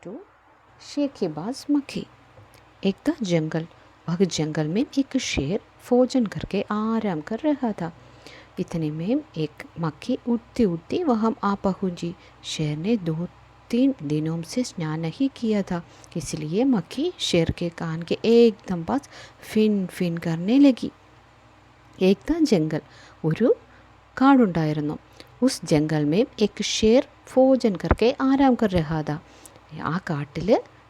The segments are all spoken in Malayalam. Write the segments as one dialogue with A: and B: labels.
A: टू शेरखेबाज मक्खी। एक था जंगल। वह जंगल में एक शेर भोजन करके आराम कर रहा था। इतने में एक मक्खी उड़ती उड़ती वहाँ आ पहुँची। शेर ने 2-3 दिनों से स्नान नहीं किया था, इसलिए मक्खी शेर के कान के एकदम पास फिन फिन करने लगी। एक था जंगल। ഒരു കാടുണ്ടായിരുന്നു। उस जंगल में एक शेर भोजन करके आराम कर रहा था. ആ കാട്ടിൽ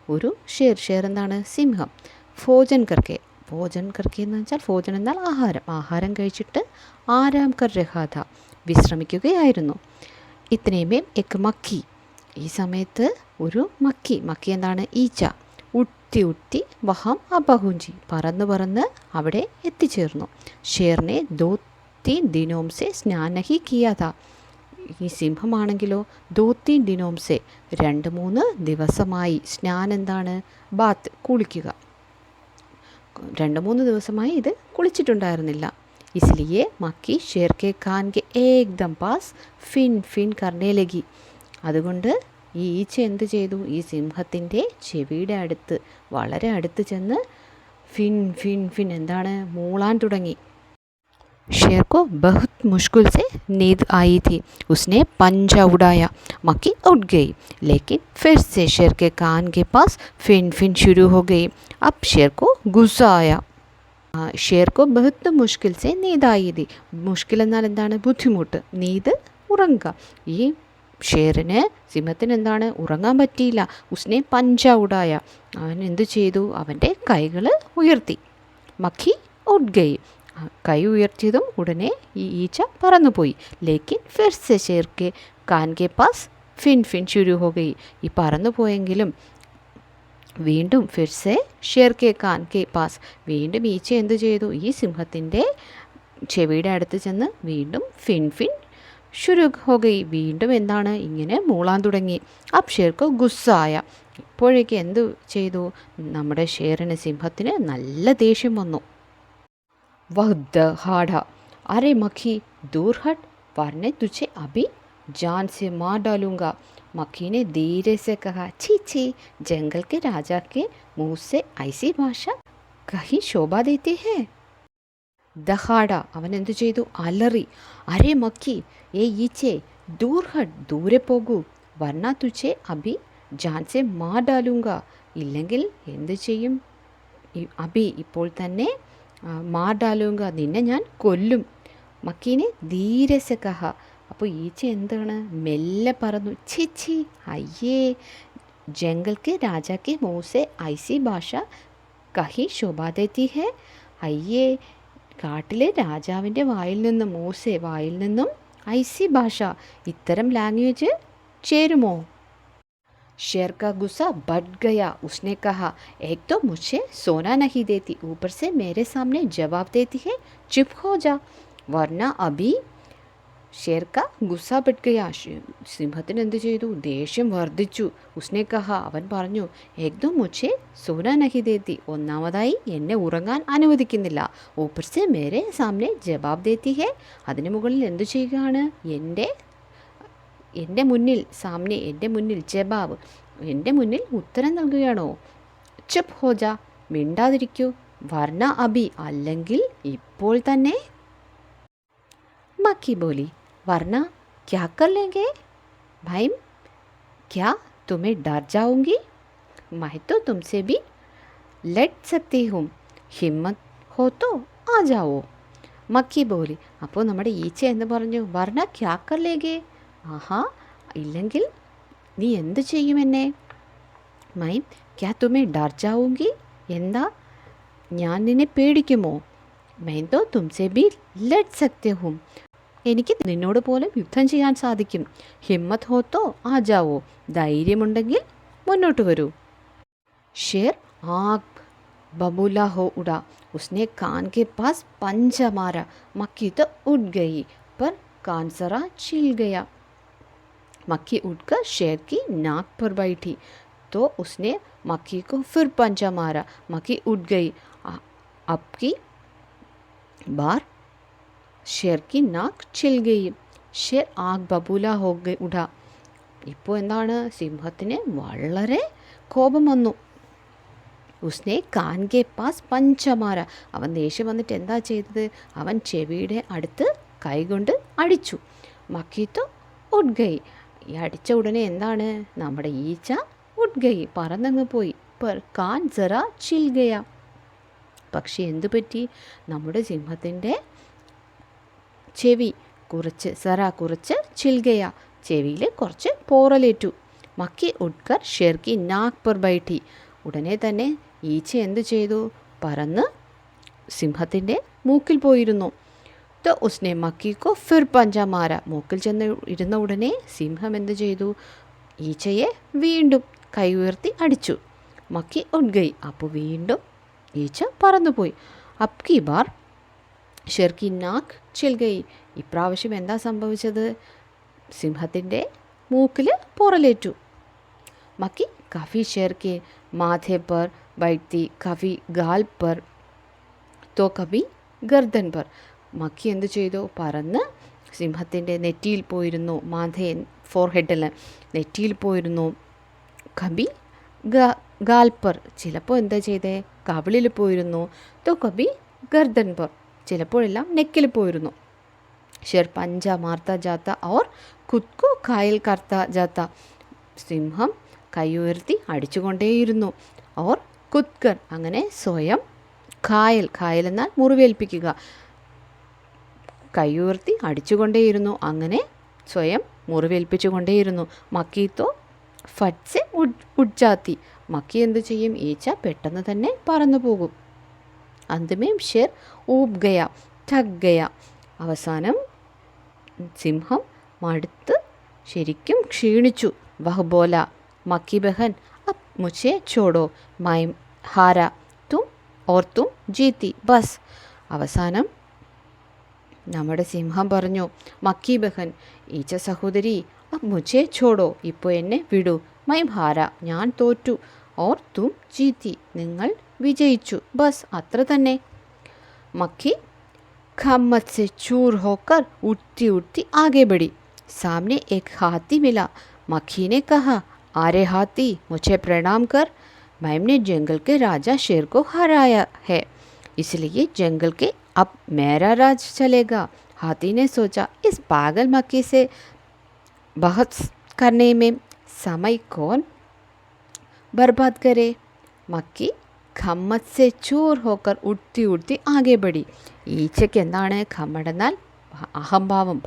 A: ഒരു ഷേർ എന്താണ്, സിംഹം. ഭോജൻ കർക്കെ എന്ന് വെച്ചാൽ ഭോജൻ എന്നാൽ ആഹാരം കഴിച്ചിട്ട് ആരാം കർ രഹാ ഥ, വിശ്രമിക്കുകയായിരുന്നു. ഇത്രയുമേം എക്ക് മക്കി, ഈ സമയത്ത് ഒരു മക്കി എന്താണ്, ഈച്ച. ഉട്ടി വഹം അബഹുഞ്ചി, പറന്ന് അവിടെ എത്തിച്ചേർന്നു. ഷേറിനെ 2-3 ദിനോം സെ സ്നാൻ നഹി കിയാ ഥാ. ഈ സിംഹമാണെങ്കിലോ 2-3 ദിനോം സെ, 2-3 ദിവസമായി. സ്നാൻ എന്താണ്, ബാത്ത്, കുളിക്കുക. 2-3 ദിവസമായി ഇത് കുളിച്ചിട്ടുണ്ടായിരുന്നില്ല. इसलिए മക്കി ഷേർ കെ കാൻ കെ ഏകദം പാസ് ഫിൻ കർണേ ലഗി. അതുകൊണ്ട് ഈ ഈച്ച എന്ത് ചെയ്തു, ഈ സിംഹത്തിൻ്റെ ചെവിയുടെ അടുത്ത്, വളരെ അടുത്ത് ചെന്ന് ഫിൻ എന്താണ്, മൂളാൻ തുടങ്ങി. शेर को बहुत मुश्किल से नींद आई थी. उसने पंजा उड़ाया, मक्खी उठ गई, लेकिन फिर से शेर के कान के पास फिन शुरू हो गई. अब शेर को गुस्सा आया. ഷേർ കോ ബഹുത്ത് മുഷ്കിൽ സെ നീന്ത് ആയി തി. മുഷ്കിൽ എന്നാൽ എന്താണ്, ബുദ്ധിമുട്ട്. നീന്ത്, ഉറങ്ങുക. ഈ ഷേറിന്, സിംഹത്തിന് എന്താണ്, ഉറങ്ങാൻ പറ്റിയില്ല. ഉസ്നെ പഞ്ച ഉടായ, അവൻ എന്തു ചെയ്തു, അവൻ്റെ കൈകൾ ഉയർത്തി. മഖി ഉഡ് ഗൈ, കൈ ഉയർത്തിയതും ഉടനെ ഈ ഈച്ച പറന്നുപോയി. ലേക്കിൻ ഫിർ സെ ഷേർ കെ കാൻ കെ പാസ് ഫിൻ ശുരു ഹോ ഗയി. ഈ പറന്നു പോയെങ്കിലും വീണ്ടും ഫിർസെ ഷേർ കെ കാൻ കെ പാസ്, വീണ്ടും ഈച്ച എന്തു ചെയ്തു, ഈ സിംഹത്തിൻ്റെ ചെവിയുടെ അടുത്ത് ചെന്ന് വീണ്ടും ഫിൻ ശുരു ഹോ ഗയി, വീണ്ടും എന്താണ്, ഇങ്ങനെ മൂളാൻ തുടങ്ങി. അബ് ഷേർക്കോ ഗുസ്സായ, ഇപ്പോഴേക്ക് എന്തു ചെയ്തു, നമ്മുടെ ഷേറിന്, സിംഹത്തിന് നല്ല ദേഷ്യം വന്നു. വഹ് ഹാഡ, അരെ മഖി ദൂർ ഹട്ട്, വരനെ തുझे अभी जान से मार डालूंगा. मक्खी ने धीरे से कहा, छी, जंगल के राजा के मुंह से ऐसी भाषा कहीं शोभा देती है. ദഹാഡ, അവൻ എന്തു ചെയ്തു, അലറി. അരെ മക്കി, ഏ ഈച്ചേ, ദൂർ ഹട്ട്, ദൂരെ പോകൂ. വർണ്ണ തുझे അഭി ജാൻ സെ മാർ ഡാലൂങ്ക, ഇല്ലെങ്കിൽ എന്തു ചെയ്യും, അഭി, ഇപ്പോൾ തന്നെ, മാർ ഡാലൂങ്ക, നിന്നെ ഞാൻ കൊല്ലും. മക്കീനെ ധീരെ സെ കഹ, അപ്പോൾ ഈച്ച എന്താണ്, മെല്ലെ പറന്നു. ഛി, അയ്യേ, ജംഗൽ കെ രാജാ കെ മുँह से ऐसी ഭാഷ കഹി ശോഭാ ദേത്തി ഹെ. അയ്യേ, കാട്ടിലെ രാജാവിൻ്റെ വായിൽ നിന്നും, മൂസെ വായിൽ നിന്നും, ഐസി ഭാഷ, ഇത്തരം ലാംഗ്വേജ് ചേരുമോ? शेर का गुस्सा बढ़ गया. उसने कहा, एक तो मुझे सोना नहीं देती, ऊपर से मेरे सामने जवाब देती है, चुप हो जा वरना अभी. ഷേർ കാ ഗുസ്സ ബഡ് ഗയാ, സിംഹത്തിന് എന്ത് ചെയ്തു, ദേഷ്യം വർദ്ധിച്ചു. ഉസ്നെ കഹ, അവൻ പറഞ്ഞു, ഏകദം മുझे സോന നഹി ദേത്തി, ഒന്നാമതായി എന്നെ ഉറങ്ങാൻ അനുവദിക്കുന്നില്ല. ഊപ്പർ സെ മേരെ സാമനെ ജവാബ് ദേത്തി ഹെ, അതിന് മുകളിൽ എന്തു ചെയ്യുകയാണ്, എൻ്റെ മുന്നിൽ, സാമനെ, എൻ്റെ മുന്നിൽ, ജവാബ്, എൻ്റെ മുന്നിൽ ഉത്തരം നൽകുകയാണോ. ചുപ് ഹോജ, മിണ്ടാതിരിക്കൂ. വർണ്ണ അബി, അല്ലെങ്കിൽ ഇപ്പോൾ തന്നെ. മക്കി ബോലി, वरना क्या कर लेंगे भाई, क्या तुम्हें डर जाऊंगी, मैं तो तुमसे भी लड़ सकती हूँ, हिम्मत हो तो आ जाओ. മക്കി ബോലി, അപ്പോൾ നമ്മുടെ ഈച്ച എന്ന് പറഞ്ഞു, വർണ്ണ ക്യാ കർ ലേഗേ, ആഹാ, ഇല്ലെങ്കിൽ നീ എന്ത് ചെയ്യും എന്നെ. മൈ ക്യാ തുമേ ഡർ ജാഊംഗി, എന്താ, ഞാൻ നിന്നെ പേടിക്കുമോ. മൈ തോ തുംസെ ഭി ലഡ് സക്തി ഹൂം, എനിക്ക് നിന്നോട് പോലും യുദ്ധം ചെയ്യാൻ സാധിക്കും. ഹിമ്മത്ത് ഹോത്തോ ആ ജാവോ, ധൈര്യമുണ്ടെങ്കിൽ മുന്നോട്ട് വരൂ. ഷേർ ആഗ് ബബൂല ഹോ ഉടാ, ഉസ്നെ കാൻ കെ പാസ് പഞ്ച മാര, മക്കി तो उठ गई पर कान जरा छिल गया. मक्खी उठकर शेर की नाक पर बैठी तो उसने मक्खी को फिर पंजा मारा. मक्खी उठ गई, अब की बार ഷേർ കി നാക്ക് ചിൽ ഗയി. ഷേർ ആഗ് ബബൂല ഹോ ഗയി ഉഡ. ഇപ്പോൾ എന്താണ്, സിംഹത്തിന് വളരെ കോപം വന്നു. ഉസ്നെ കാൻ കെ പാസ് പഞ്ചമാര, അവൻ ദേഷ്യം വന്നിട്ട് എന്താ ചെയ്തത്? അവൻ ചെവിയുടെ അടുത്ത് കൈകൊണ്ട് അടിച്ചു. മക്കീത്തോ ഉഡ്ഗൈ, ഈ അടിച്ച ഉടനെ എന്താണ്? നമ്മുടെ ഈച്ച ഉഡ്ഗൈ, പറന്നങ്ങ് പോയി. പർ കാൻ ജറ ചിൽ ഗയ, പക്ഷേ എന്തു പറ്റി? നമ്മുടെ സിംഹത്തിൻ്റെ ചെവി കുറച്ച് ചിൽഗയ, ചെവിയിൽ കുറച്ച് പോറലേറ്റു. മക്കി ഉഡ്കർ ഷേർക്കി നാക്ക് പർ ബൈഠി, ഉടനെ തന്നെ ഈച്ച എന്തു ചെയ്തു? പറന്ന് സിംഹത്തിൻ്റെ മൂക്കിൽ പോയിരുന്നു. तो उसने मक्की को फिर पंजा मारा, മൂക്കിൽ ചെന്ന് ഇരുന്ന ഉടനെ സിംഹം എന്തു ചെയ്തു? ഈച്ചയെ വീണ്ടും കൈ ഉയർത്തി അടിച്ചു. മക്കി ഉഡ്ഗൈ, അപ്പോൾ വീണ്ടും ഈച്ച പറന്നുപോയി. അബ്കി ബാർ ഷെർക്കി നാക്ക് ചിൽഗൈ, ഇപ്രാവശ്യം എന്താ സംഭവിച്ചത്? സിംഹത്തിൻ്റെ മൂക്കിൽ പോറലേറ്റു. മക്കി കഫി ഷെർക്കി മാഥെ പർ ബൈത്തി, കഫി ഗാൽ പർ, തോ കഫി ഗർദൻ പർ. മക്കി എന്തു ചെയ്തു? പറന്ന് സിംഹത്തിൻ്റെ നെറ്റിയിൽ പോയിരുന്നു. മാഥെ ഫോർഹെഡിൽ, നെറ്റിയിൽ പോയിരുന്നു. കബി ഗാൽപ്പർ, ചിലപ്പോൾ എന്താ ചെയ്തേ? കവിളിൽ പോയിരുന്നു. തോ കബി ഗർദൻ പർ, ചിലപ്പോഴെല്ലാം നെക്കിൽ പോയിരുന്നു. ഷെർ പഞ്ച മാർത്ത ജാത്ത ഓർ ഖുദ്കോ ഘായൽ കർത്ത ജാത്ത, സിംഹം കൈ ഉയർത്തി അടിച്ചുകൊണ്ടേയിരുന്നു. ഓർ ഖുദ്കർ, അങ്ങനെ സ്വയം ഘായൽ, ഘായൽ എന്നാൽ മുറിവേൽപ്പിക്കുക, കൈ ഉയർത്തി അടിച്ചുകൊണ്ടേയിരുന്നു, അങ്ങനെ സ്വയം മുറിവേൽപ്പിച്ചുകൊണ്ടേയിരുന്നു. മക്കീത്തോ ഫട്സെ ഉഡ്ജാത്തി, മക്കി എന്തു ചെയ്യും? ഈച്ച പെട്ടെന്ന് തന്നെ പറന്നു പോകും. അന്തമേം ഷെർ ഊബ് ഗയ ഠഗ് ഗയ, അവസാനം സിംഹം മടുത്ത് ശരിക്കും ക്ഷീണിച്ചു. വഹ് ബോല മക്കി ബഹൻ അബ് മുझे छोड़ो मैं हारा തും ജീത്തി ബസ്, അവസാനം നമ്മുടെ സിംഹം പറഞ്ഞു, മക്കി ബഹൻ, ഈച്ച സഹോദരി, അബ് മുझे छोड़ो, ഇപ്പോൾ എന്നെ വിടൂ, മൈം ഹാര, ഞാൻ തോറ്റു, ഓർ തും ജീത്തി, നിങ്ങൾ വിജയിച്ചു, ബസ് അത്ര തന്നെ. മക്കി खम्मत से चूर होकर उठती उठती आगे बढ़ी. सामने एक हाथी मिला. मक्खी ने कहा, अरे हाथी, मुझे प्रणाम कर. मैंने जंगल के राजा शेर को हराया है, इसलिए जंगल के अब मेरा राज चलेगा. हाथी ने सोचा, इस पागल मक्खी से बहस करने में समय कौन बर्बाद करे. मक्खी ഖമ്മത് സെ ചൂർ ഹോക്കർ ഉടുത്തി ഉടുത്തി ആകെ ബടി. ഈച്ചയ്ക്ക് എന്താണ് ഖമ്മടെന്നാൽ അഹംഭാവം,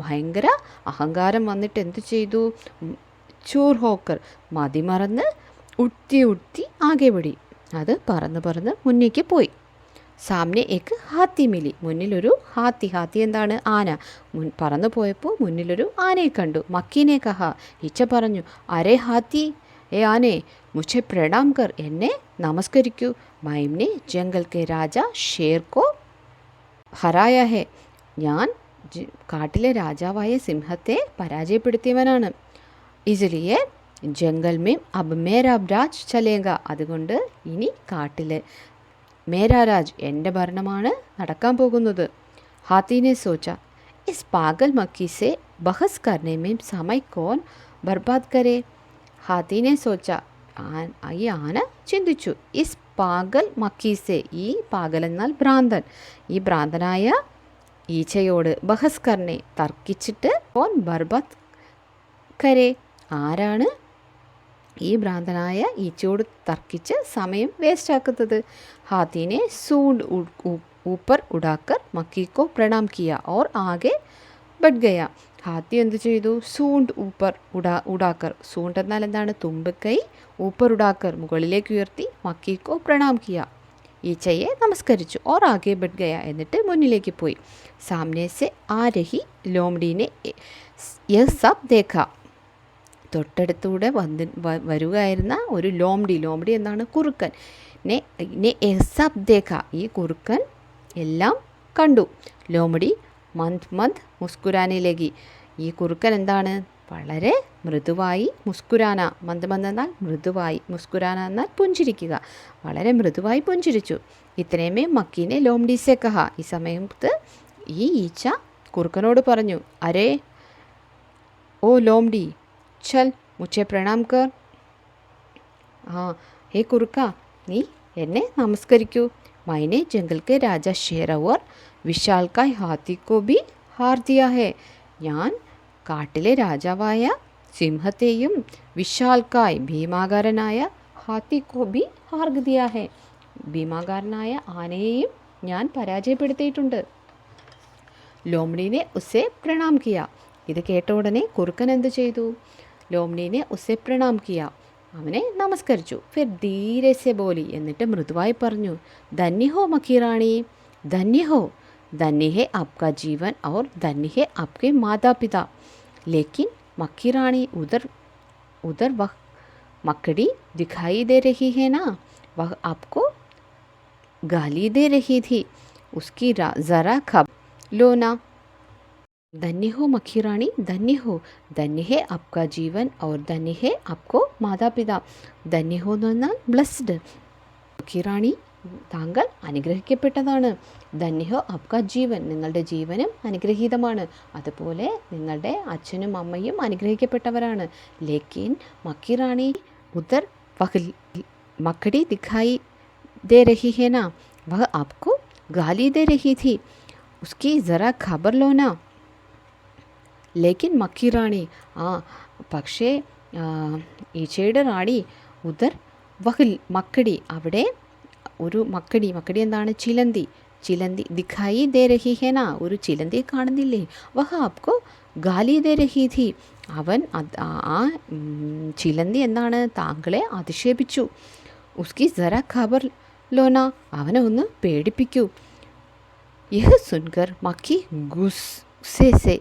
A: ഭയങ്കര അഹങ്കാരം വന്നിട്ട് എന്തു ചെയ്തു? ചൂർ ഹോക്കർ, മതിമറന്ന് ഉടുത്തി ഉടുത്തി ആകെ ബടി, അത് പറന്ന് പറന്ന് മുന്നേക്ക് പോയി. സാമനെ ഏക്ക് ഹാത്തി മിലി, മുന്നിലൊരു ഹാത്തി, ഹാത്തി എന്താണ്? ആന. പറന്നു പോയപ്പോൾ മുന്നിലൊരു ആനയെ കണ്ടു. മക്കീനെ കഹ, ഈച്ച പറഞ്ഞു, അരേ ഹാത്തി, ഏ ആനെ, മുझे प्रणाम कर, എന്നെ നമസ്കരിക്കൂ. മൈംനെ ജംഗൽ കെ രാജ ഷേർ കോ ഹരായ ഹെ, ഞാൻ കാട്ടിലെ രാജാവായ സിംഹത്തെ പരാജയപ്പെടുത്തിയവനാണ്. ഇസ്ലിയെ ജംഗൽ മേം അബ് മേരാ രാജ് ചലേഗ, അതുകൊണ്ട് ഇനി കാട്ടിലെ മേരാ രാജ്, എൻ്റെ ഭരണമാണ് നടക്കാൻ പോകുന്നത്. ഹാത്തിനെ സോച്ച, ഇസ് പാഗൽ മക്കി സെ ബഹസ് കർനെ മേം സമയ് കോൻ ബർബാദ് കരേ. ഹാത്തിനെ സോച്ച, ഈ ആന ചിന്തിച്ചു, ഇസ് പാഗൽ മക്കീസെ, ഈ പാഗൽ എന്നാൽ ഭ്രാന്തൻ, ഈ ഭ്രാന്തനായ ഈച്ചയോട് ബഹസ് കർണെ, തർക്കിച്ചിട്ട് കോൻ ബർബാദ് കരേ, ആരാണ് ഈ ഭ്രാന്തനായ ഈച്ചയോട് തർക്കിച്ച് സമയം വേസ്റ്റാക്കുന്നത്. ഹാത്തിനെ സൂണ്ട് ഊപ്പർ ഉടാക്കർ മക്കി കോ പ്രണാം കിയ ഓർ ആകെ ബഡ് ഗയ. ഹാത്തി എന്തു ചെയ്തു? സൂണ്ട് ഊപ്പർ ഉടാക്കർ, സൂണ്ട് എന്നാൽ എന്താണ്? തുമ്പിക്കൈ, ഊപ്പർ ഉടാക്കർ മുകളിലേക്ക് ഉയർത്തി, മക്കിക്കോ പ്രണാം കിയ, ഈച്ചയെ നമസ്കരിച്ചു. ഓർ ആകെ ബഡ് ഗയ, എന്നിട്ട് മുന്നിലേക്ക് പോയി. സാമനെ സെ ആ രഹി ലോംഡീനെ യഹ് സബ് ദേഖ, തൊട്ടടുത്തൂടെ വരുകയായിരുന്ന ഒരു ലോംഡി, ലോംഡി എന്താണ്? കുറുക്കൻ. നെ യഹ് സബ് ദേഖ, ഈ കുറുക്കൻ എല്ലാം കണ്ടു. ലോംഡി മന്ത് മന്ത് മുസ്കുരാനെ ലഗി, ഈ കുറുക്കൻ എന്താണ്? വളരെ മൃദുവായി, മുസ്കുരാന, മന്ത് മന്ത് എന്നാൽ മൃദുവായി, മുസ്കുരാന എന്നാൽ പുഞ്ചിരിക്കുക, വളരെ മൃദുവായി പുഞ്ചിരിച്ചു. ഇത്രയുമേ മക്കീനെ ലോംഡി സെ കഹ, ഈ സമയത്ത് ഈ ഈച്ച കുറുക്കനോട് പറഞ്ഞു, അരേ ഓ ലോംഡി ചൽ മുझे प्रणाम कर. ആ ഹേ കുറുക്ക, നീ എന്നെ നമസ്കരിക്കൂ. മൈനെ ജംഗൽ കെ രാജ ഷേർ ഔർ വിശാൽക്കായ് ഹാത്തി കോ ബി ഹാർ ദിയാ ഹേ. ഞാൻ കാട്ടിലെ രാജാവായ സിംഹത്തെയും വിശാൽക്കായ് ഭീമാകാരനായ ഹാത്തി കോ ബി ഹാർ ദിയാ ഹേ, ഭീമാകാരനായ ആനയെയും ഞാൻ പരാജയപ്പെടുത്തിയിട്ടുണ്ട്. ലോമഡീനെ ഉസ്സെ പ്രണാം കിയ. ഇത് കേട്ട ഉടനെ കുറുക്കൻ എന്ത് ചെയ്തു? ലോമഡീനെ ഉസ്സെ പ്രണാം കിയ, അവനെ നമസ്കരിച്ചു. ഫിർ ധീരെ സെ ബോലി, എന്നിട്ട് മൃദുവായി പറഞ്ഞു, ധന്യ ഹോ മക്കി റാണി, ധന്യ ഹോ, ധന്യ ഹേ ആപ്കാ ജീവൻ ഔർ ധന്യ ഹേ ആപ്കെ മാതാ പിതാ. ലേക്കിൻ മക്കി റാണി ഉധർ ഉധർ വഹ मकड़ी दिखाई दे रही है ना, वह आपको गाली दे रही थी, उसकी ज़रा खब लो ना. धन्य हो मक्खी रानी, धन्य हो, धन्य है आपका जीवन और धन्य है आपको माता पिता. धन्य हो എന്ന് പറഞ്ഞാൽ ബ്ലസ്ഡ്. മക്കി റാണി, താങ്കൾ അനുഗ്രഹിക്കപ്പെട്ടതാണ്. ധന്യഹോ ആപ്കാ ജീവൻ, നിങ്ങളുടെ ജീവനും അനുഗ്രഹീതമാണ്. അതുപോലെ നിങ്ങളുടെ അച്ഛനും അമ്മയും അനുഗ്രഹിക്കപ്പെട്ടവരാണ്. ലേക്കിൻ മക്കി റാണി ഉധർ വഹ മക്കड़ी दिखाई दे रही है ना, वह आपको गाली दे रही थी, उसकी ज़रा खबर लो ना. ലേക്കിൻ മക്കി റാണി, പക്ഷേ ഈച്ചയുടെ റാണി ഉദർ വഹിൽ മക്കടി, അവിടെ ഒരു മക്കടി, മക്കടി എന്താണ്? ചിലന്തി, ചിലന്തി ദിഖായി ദേ രഹി ഹേന, ഒരു ചിലന്തി കാണുന്നില്ലേ? വഹ ആപ്കോ ഗാലി ദേ രഹി ഥി, അവൻ ആ ചിലന്തി എന്താണ്? താങ്കളെ അധിക്ഷേപിച്ചു. ഉസ്കി ജറ ഖബർ ലോന, അവനെ ഒന്ന് പേടിപ്പിക്കൂ. യഹ് സുൻകർ മക്കി ഗുസ്സേ സെ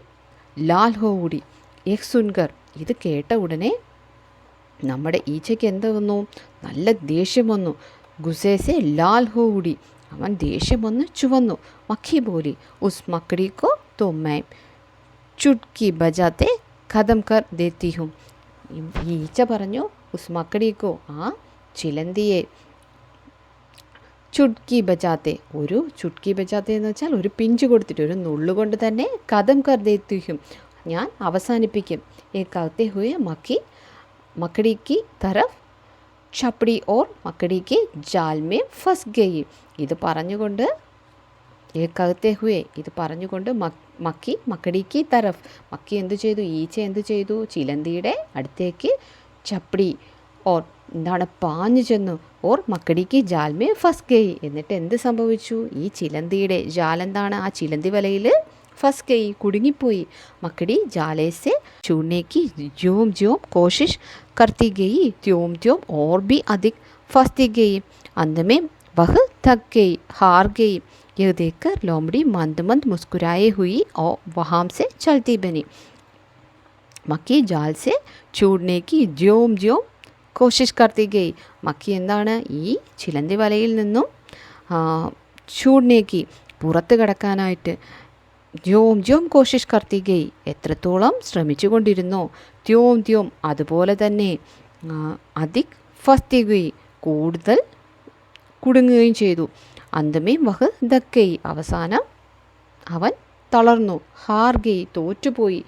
A: ലാൽ ഹോ ഉടി. യഹ് സുൻകർ, ഇത് കേട്ട ഉടനെ നമ്മുടെ ഈച്ചയ്ക്ക് എന്ത് വന്നു? നല്ല ദേഷ്യം വന്നു. ഗുസേസെ ലാൽ ഹോ ഉടി, അവൻ ദേഷ്യം വന്ന് ചുവന്നു. മക്കി ബോലി, ഉസ് മക്കടിക്കോ തോ മൈ ചുട്കി ബജാത്തെ ഖതം കർ ദേത്തി ഹും. ഈ ഈച്ച പറഞ്ഞു, ഉസ് മക്കടിക്കോ, ആ ചിലന്തിയെ, ചുട്കി ബജാത്തെ, ഒരു ചുട്കി ബജാത്തെ എന്ന് വെച്ചാൽ ഒരു പിഞ്ച് കൊടുത്തിട്ട്, ഒരു നുള്ളുകൊണ്ട് തന്നെ ഖതം കർ ദേത്തി ഹും, ഞാൻ അവസാനിപ്പിക്കും. ഏ കഹത്തെ ഹുയെ മക്കി മക്കടി കി തരഫ് ഛപ്പടി ഓർ മക്കടി കി ജാൽ മേ ഫസ് ഗയി. ഇത് പറഞ്ഞുകൊണ്ട് ഏകത്തെ ഹുയെ, ഇത് പറഞ്ഞുകൊണ്ട് മക്കി മക്കടി കി തരഫ്, മക്കി എന്തു ചെയ്തു? ഈച്ച എന്തു ചെയ്തു? ചിലന്തിയുടെ അടുത്തേക്ക് ചപ്പടി ഓർ എന്താണ്? പാഞ്ഞു ചെന്നു. ഓർ മക്കടി കി ജാൽ മേ ഫസ് ഗയി, എന്നിട്ട് എന്ത് സംഭവിച്ചു? ഈ ചിലന്തിയുടെ ജാൽ എന്താണ്? ആ ചിലന്തി വലയിൽ ഫസ് ഗയി, കുടുങ്ങിപ്പോയി. മക്കടി ജാലേ സെ छूटने की ज्यों ज्यों कोशिश करती गई त्यों त्यों और भी अधिक फंसती गई. अंत में वह थक गई, हार गई. यह देखकर लोमड़ी मंद मंद मुस्कुराए हुई और वहाँ से चलती बनी. मक्खी जाल से छूटने की ज्यों ज्यों കോശിഷ് കർത്തി ഗയി. മക്കി എന്താണ്? ഈ ചിലന്തി വലയിൽ നിന്നും ചൂടിനേക്ക് പുറത്ത് കടക്കാനായിട്ട് ദ്യോം ദ്യോം കോശിഷ് കർത്തി ഗയി, എത്രത്തോളം ശ്രമിച്ചു കൊണ്ടിരുന്നോ, ദ്യോം ദ്യോം അതുപോലെ തന്നെ അധിക് ഫസ്തി ഗയി, കൂടുതൽ കുടുങ്ങുകയും ചെയ്തു. അന്തമേ വഹ് ദക്കയി, അവസാനം അവൻ തളർന്നു. ഹാർ ഗയി, തോറ്റുപോയി.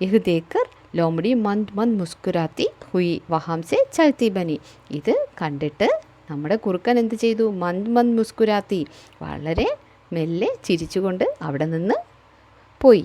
A: യഹ് ദേക്കർ ലോമഡി മന്ത് മന്ത് മുസ്കുരാത്തി ഹുയി വഹാം സെ ചൽത്തി ബനി. ഇത് കണ്ടിട്ട് നമ്മുടെ കുറുക്കൻ എന്ത് ചെയ്തു? മന്ത് മന്ത് മുസ്കുരാത്തി, വളരെ മെല്ലെ ചിരിച്ചുകൊണ്ട് അവിടെ നിന്ന് പോയി.